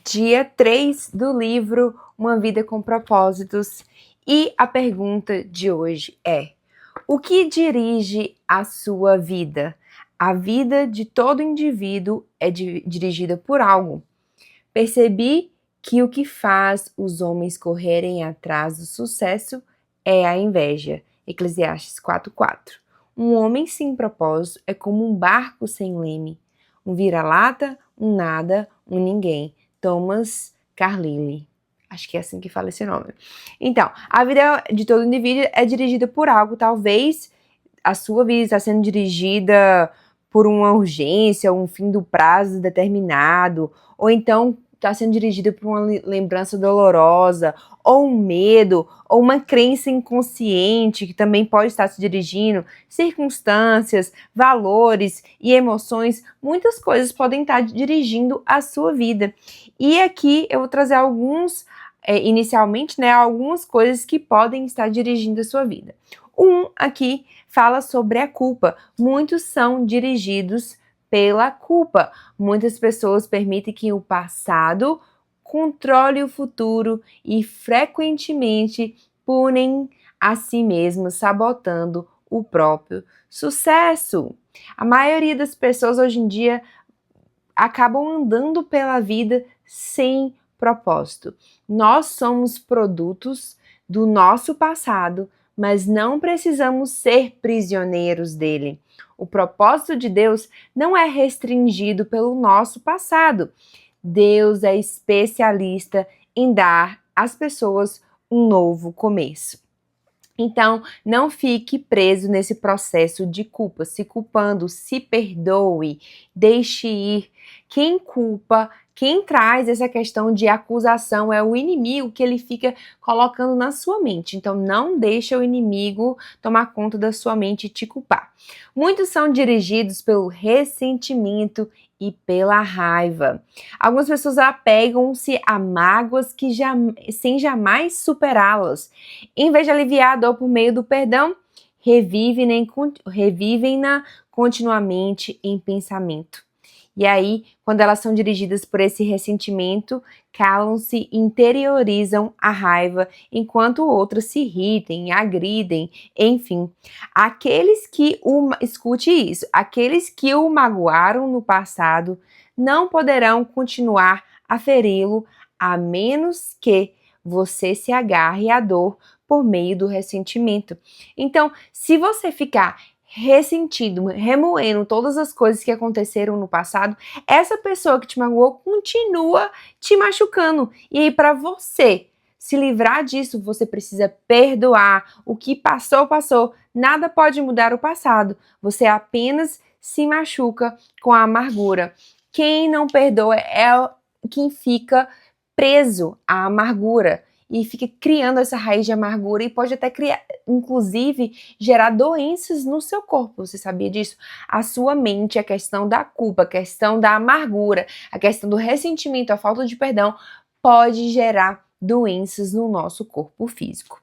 Dia 3 do livro Uma Vida com Propósitos. E a pergunta de hoje é: o que dirige a sua vida? A vida de todo indivíduo é dirigida por algo. Percebi que o que faz os homens correrem atrás do sucesso é a inveja. Eclesiastes 4:4. Um homem sem propósito é como um barco sem leme, um vira-lata, um nada, um ninguém. Thomas Carlyle. Acho que é assim que fala esse nome. Então, a vida de todo indivíduo é dirigida por algo. Talvez a sua vida está sendo dirigida por uma urgência, um fim do prazo determinado, ou então está sendo dirigida por uma lembrança dolorosa, ou um medo, ou uma crença inconsciente que também pode estar se dirigindo, circunstâncias, valores e emoções, muitas coisas podem estar dirigindo a sua vida. E aqui eu vou trazer inicialmente, algumas coisas que podem estar dirigindo a sua vida. Aqui fala sobre a culpa. Muitos são dirigidos pela culpa. Muitas pessoas permitem que o passado controle o futuro e frequentemente punem a si mesmos, sabotando o próprio sucesso. A maioria das pessoas hoje em dia acabam andando pela vida sem propósito. Nós somos produtos do nosso passado, mas não precisamos ser prisioneiros dele. O propósito de Deus não é restringido pelo nosso passado. Deus é especialista em dar às pessoas um novo começo. Então, não fique preso nesse processo de culpa, se culpando, se perdoe, deixe ir. Quem culpa, quem traz essa questão de acusação é o inimigo que ele fica colocando na sua mente. Então, não deixa o inimigo tomar conta da sua mente e te culpar. Muitos são dirigidos pelo ressentimento e pela raiva. Algumas pessoas apegam-se a mágoas sem jamais superá-las. Em vez de aliviar a dor por meio do perdão, revivem-na continuamente em pensamento. E aí, quando elas são dirigidas por esse ressentimento, calam-se e interiorizam a raiva, enquanto outras se irritem, agridem, enfim. Escute isso, aqueles que o magoaram no passado não poderão continuar a feri-lo, a menos que você se agarre à dor por meio do ressentimento. Então, se você ficar ressentido, remoendo todas as coisas que aconteceram no passado, essa pessoa que te magoou continua te machucando. E aí, para você se livrar disso, você precisa perdoar. O que passou, passou. Nada pode mudar o passado. Você apenas se machuca com a amargura. Quem não perdoa é quem fica preso à amargura e fica criando essa raiz de amargura e pode até inclusive, gerar doenças no seu corpo. Você sabia disso? A sua mente, a questão da culpa, a questão da amargura, a questão do ressentimento, a falta de perdão, pode gerar doenças no nosso corpo físico.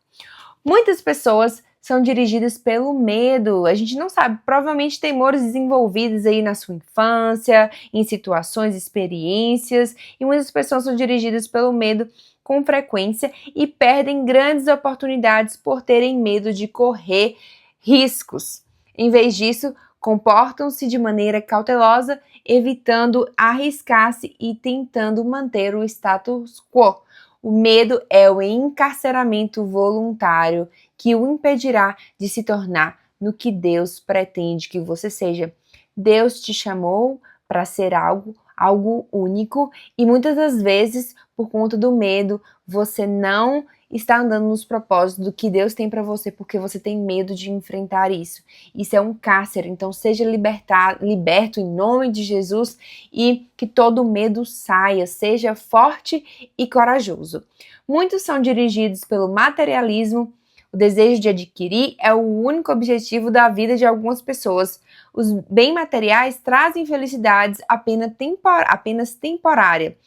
Muitas pessoas são dirigidas pelo medo. A gente não sabe, provavelmente temores desenvolvidos aí na sua infância, em situações, experiências, e muitas pessoas são dirigidas pelo medo com frequência e perdem grandes oportunidades por terem medo de correr riscos. Em vez disso, comportam-se de maneira cautelosa, evitando arriscar-se e tentando manter o status quo. O medo é o encarceramento voluntário que o impedirá de se tornar no que Deus pretende que você seja. Deus te chamou para ser algo único e muitas das vezes, por conta do medo, você não está andando nos propósitos do que Deus tem para você porque você tem medo de enfrentar isso. Isso é um cárcere, então seja liberto em nome de Jesus e que todo medo saia, seja forte e corajoso. Muitos são dirigidos pelo materialismo. O desejo de adquirir é o único objetivo da vida de algumas pessoas. Os bens materiais trazem felicidades apenas temporária.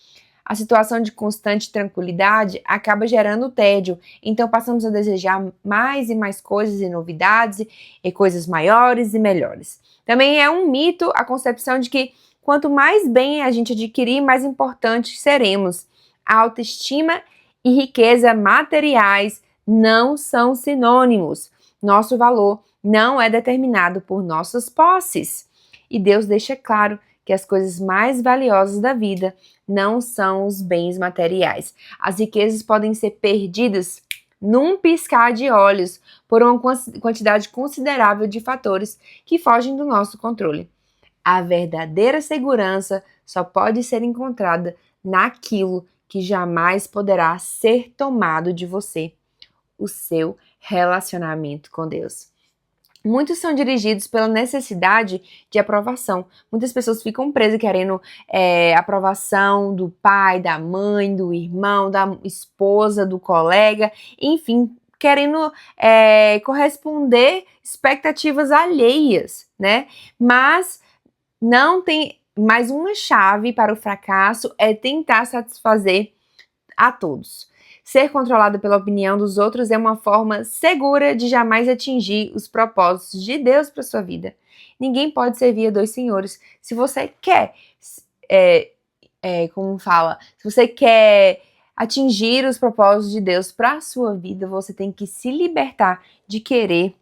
A situação de constante tranquilidade acaba gerando tédio, então passamos a desejar mais e mais coisas e novidades, e coisas maiores e melhores. Também é um mito a concepção de que Quanto mais bem a gente adquirir, mais importantes seremos. A autoestima e riqueza materiais não são sinônimos. Nosso valor não é determinado por nossas posses. E Deus deixa claro que as coisas mais valiosas da vida não são os bens materiais. As riquezas podem ser perdidas num piscar de olhos por uma quantidade considerável de fatores que fogem do nosso controle. A verdadeira segurança só pode ser encontrada naquilo que jamais poderá ser tomado de você, o seu relacionamento com Deus. Muitos são dirigidos pela necessidade de aprovação. Muitas pessoas ficam presas querendo aprovação do pai, da mãe, do irmão, da esposa, do colega, enfim, querendo corresponder expectativas alheias, né? Mas não tem mais uma chave para o fracasso é tentar satisfazer a todos. Ser controlado pela opinião dos outros é uma forma segura de jamais atingir os propósitos de Deus para sua vida. Ninguém pode servir a dois senhores. Se você quer, se você quer atingir os propósitos de Deus para a sua vida, você tem que se libertar de querer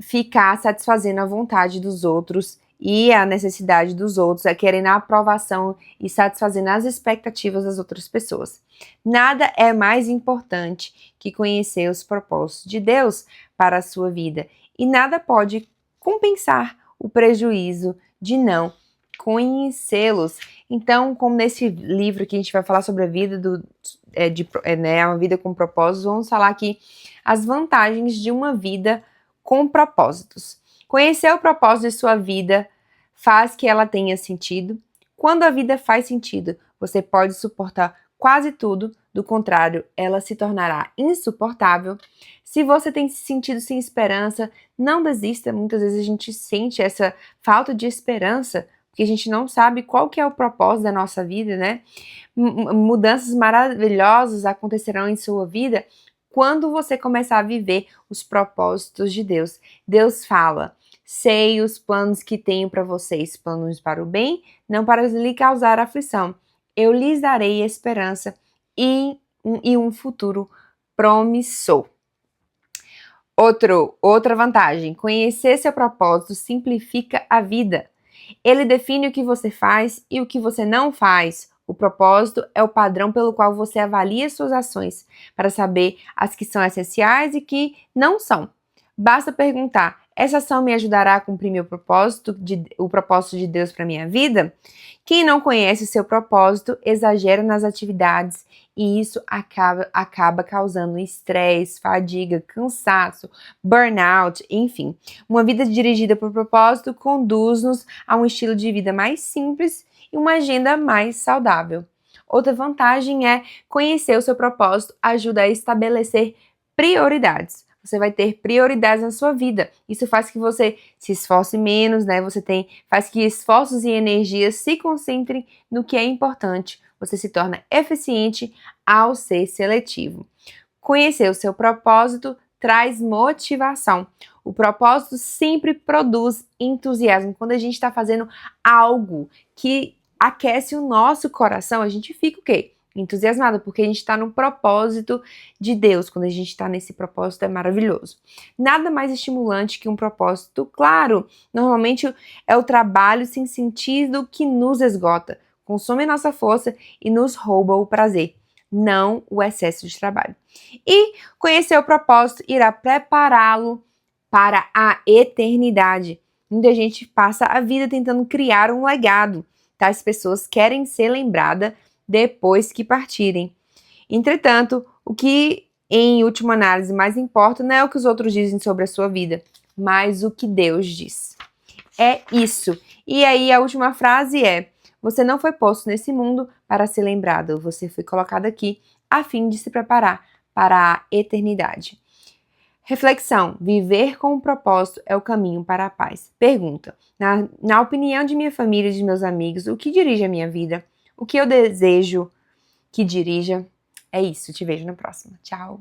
ficar satisfazendo a vontade dos outros e a necessidade dos outros, querendo a aprovação e satisfazendo as expectativas das outras pessoas. Nada é mais importante que conhecer os propósitos de Deus para a sua vida e nada pode compensar o prejuízo de não conhecê-los. Então, como nesse livro que a gente vai falar sobre a vida uma vida com propósitos, vamos falar aqui as vantagens de uma vida com propósitos. Conhecer o propósito de sua vida faz que ela tenha sentido. Quando a vida faz sentido, você pode suportar quase tudo, do contrário, ela se tornará insuportável. Se você tem se sentido sem esperança, não desista. Muitas vezes a gente sente essa falta de esperança, porque a gente não sabe qual que é o propósito da nossa vida, né? Mudanças maravilhosas acontecerão em sua vida quando você começar a viver os propósitos de Deus. Deus fala: sei os planos que tenho para vocês, planos para o bem, não para lhe causar aflição. Eu lhes darei esperança e um futuro promissor. Outra vantagem: conhecer seu propósito simplifica a vida. Ele define o que você faz e o que você não faz. O propósito é o padrão pelo qual você avalia suas ações, para saber as que são essenciais e que não são. Basta perguntar: essa ação me ajudará a cumprir o propósito de Deus para minha vida? Quem não conhece o seu propósito exagera nas atividades e isso acaba causando estresse, fadiga, cansaço, burnout, enfim. Uma vida dirigida por propósito conduz-nos a um estilo de vida mais simples e uma agenda mais saudável. Outra vantagem é conhecer o seu propósito ajuda a estabelecer prioridades. Você vai ter prioridades na sua vida. Isso faz que você se esforce menos, né? Faz que esforços e energias se concentrem no que é importante. Você se torna eficiente ao ser seletivo. Conhecer o seu propósito traz motivação. O propósito sempre produz entusiasmo. Quando a gente está fazendo algo que aquece o nosso coração, a gente fica o quê? Entusiasmado, porque a gente está no propósito de Deus. Quando a gente está nesse propósito é maravilhoso. Nada mais estimulante que um propósito claro. Normalmente é o trabalho sem sentido que nos esgota, consome nossa força e nos rouba o prazer, não o excesso de trabalho. E conhecer o propósito irá prepará-lo para a eternidade. Muita gente passa a vida tentando criar um legado. Tais pessoas querem ser lembradas depois que partirem. Entretanto, o que, em última análise, mais importa não é o que os outros dizem sobre a sua vida, mas o que Deus diz. É isso. E aí, a última frase é: você não foi posto nesse mundo para ser lembrado, você foi colocado aqui a fim de se preparar para a eternidade. Reflexão: viver com um propósito é o caminho para a paz. Pergunta: na opinião de minha família e de meus amigos, o que dirige a minha vida? O que eu desejo que dirija? É isso, te vejo na próxima. Tchau!